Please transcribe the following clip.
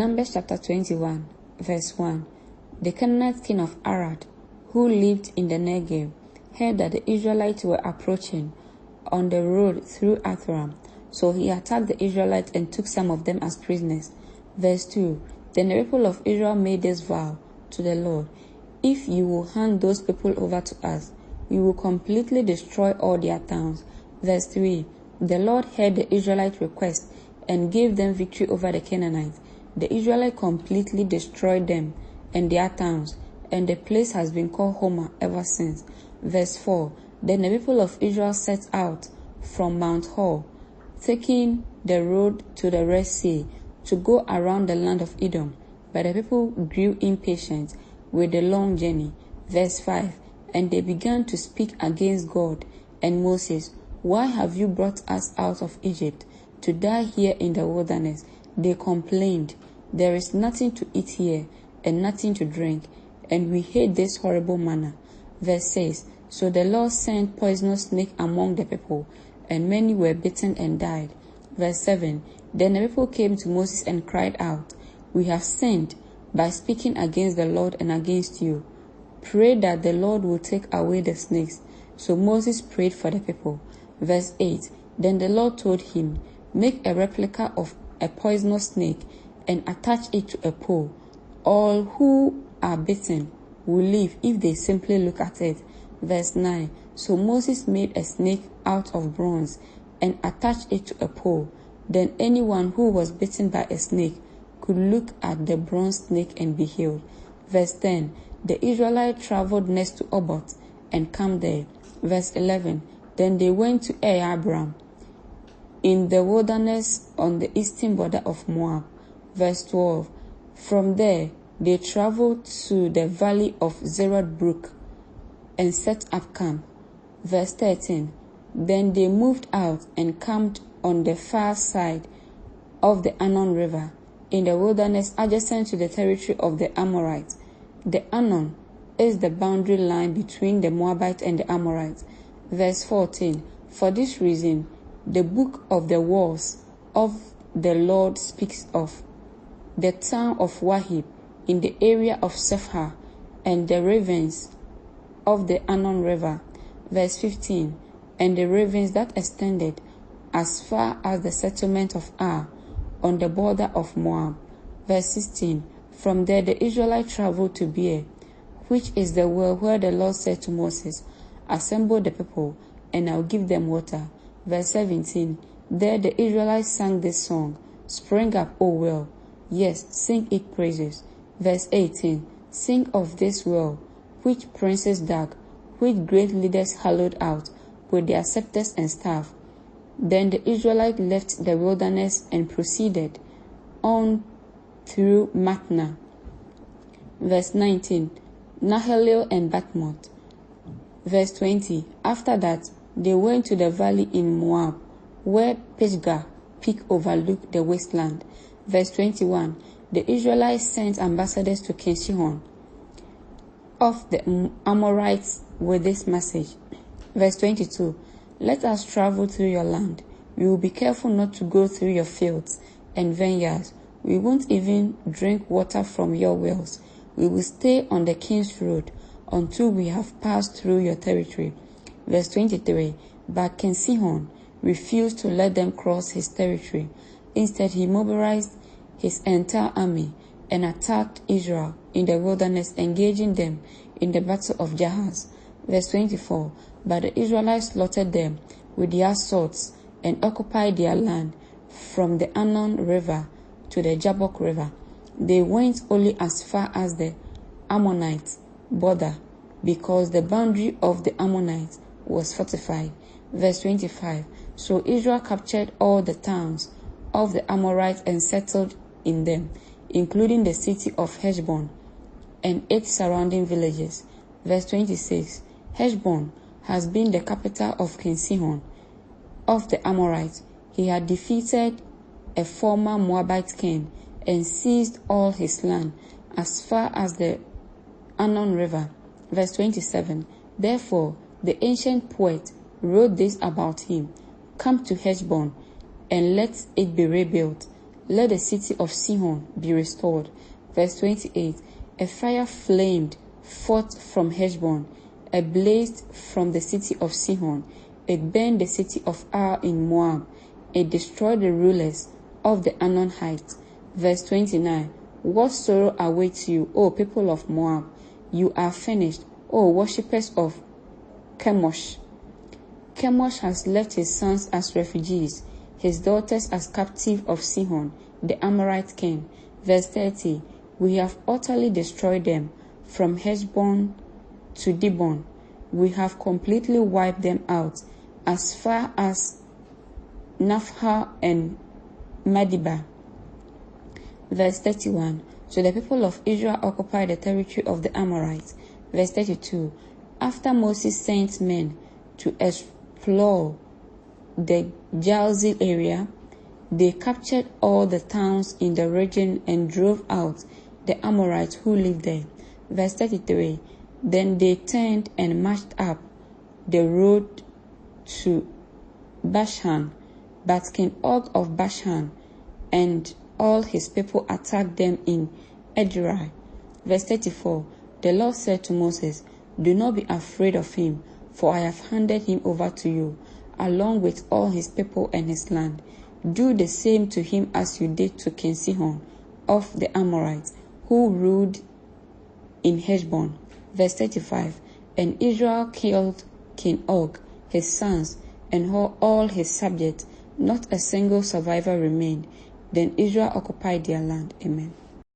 Numbers chapter 21, verse 1. The Canaanite king of Arad, who lived in the Negev, heard that the Israelites were approaching on the road through Atharam. So he attacked the Israelites and took some of them as prisoners. Verse 2. Then the people of Israel made this vow to the Lord: if you will hand those people over to us, we will completely destroy all their towns. Verse 3. The Lord heard the Israelite request and gave them victory over the Canaanites. The Israelites completely destroyed them and their towns, and the place has been called Homa ever since. Verse 4. Then the people of Israel set out from Mount Hor, taking the road to the Red Sea, to go around the land of Edom. But the people grew impatient with the long journey. Verse 5. And they began to speak against God and Moses. Why have you brought us out of Egypt to die here in the wilderness? They complained, there is nothing to eat here and nothing to drink, and we hate this horrible manna. Verse 6. So the Lord sent poisonous snakes among the people, and many were bitten and died. Verse 7. Then the people came to Moses and cried out, we have sinned by speaking against the Lord and against you. Pray that the Lord will take away the snakes. So Moses prayed for the people. Verse 8. Then the Lord told him, make a replica of a poisonous snake and attach it to a pole. All who are bitten will live if they simply look at it. Verse 9. So Moses made a snake out of bronze and attached it to a pole. Then anyone who was bitten by a snake could look at the bronze snake and be healed. Verse 10. The Israelites traveled next to Oboth and camped there. Verse 11. Then they went to Abram in the wilderness on the eastern border of Moab. Verse 12. From there they traveled to the valley of Zerad Brook and set up camp. Verse 13. Then they moved out and camped on the far side of the Arnon River in the wilderness adjacent to the territory of the Amorites. The Arnon is the boundary line between the Moabites and the Amorites. Verse 14. For this reason, the book of the wars of the Lord speaks of the town of Wahib in the area of Sephar and the ravens of the Arnon River. Verse 15. And the ravens that extended as far as the settlement of Ar on the border of Moab. Verse 16. From there the Israelites traveled to Beer, which is the well where the Lord said to Moses, assemble the people, and I'll give them water. Verse 17. There the Israelites sang this song, spring up, O well. Yes, sing it praises. Verse 18. Sing of this well, which princes dug, which great leaders hollowed out with their scepters and staff. Then the Israelites left the wilderness and proceeded on through Matna. Verse 19. Nahalil and Batmoth. Verse 20. After that, they went to the valley in Moab, where Pisgah peak overlooked the wasteland. Verse 21. The Israelites sent ambassadors to King Sihon of the Amorites with this message. Verse 22. Let us travel through your land. We will be careful not to go through your fields and vineyards. We won't even drink water from your wells. We will stay on the king's road until we have passed through your territory. Verse 23. But King Sihon refused to let them cross his territory. Instead, he mobilized his entire army and attacked Israel in the wilderness, engaging them in the battle of Jahaz. Verse 24. But the Israelites slaughtered them with their swords and occupied their land from the Arnon River to the Jabbok River. They went only as far as the Ammonite border, because the boundary of the Ammonites was fortified. Verse 25. So Israel captured all the towns of the Amorites and settled in them, including the city of Heshbon and its surrounding villages. Verse 26. Heshbon has been the capital of King Sihon of the Amorites. He had defeated a former Moabite king and seized all his land as far as the Arnon River. Verse 27. Therefore, the ancient poet wrote this about him: come to Heshbon and let it be rebuilt. Let the city of Sihon be restored. Verse 28. A fire flamed forth from Heshbon, a blaze from the city of Sihon. It burned the city of Ar in Moab. It destroyed the rulers of the Arnon heights. Verse 29. What sorrow awaits you, O people of Moab? You are finished, O worshippers of Chemosh. Chemosh has left his sons as refugees, his daughters as captives of Sihon, the Amorite king. Verse 30. We have utterly destroyed them from Heshbon to Dibon. We have completely wiped them out as far as Naphah and Medeba. Verse 31. So the people of Israel occupied the territory of the Amorites. Verse 32. After Moses sent men to explore the Jalzil area, they captured all the towns in the region and drove out the Amorites who lived there. Verse 33. Then they turned and marched up the road to Bashan, but King Og of Bashan and all his people attacked them in Edrei. Verse 34. The Lord said to Moses, do not be afraid of him, for I have handed him over to you, along with all his people and his land. Do the same to him as you did to King Sihon of the Amorites, who ruled in Heshbon. Verse 35. And Israel killed King Og, his sons, and all his subjects. Not a single survivor remained. Then Israel occupied their land. Amen.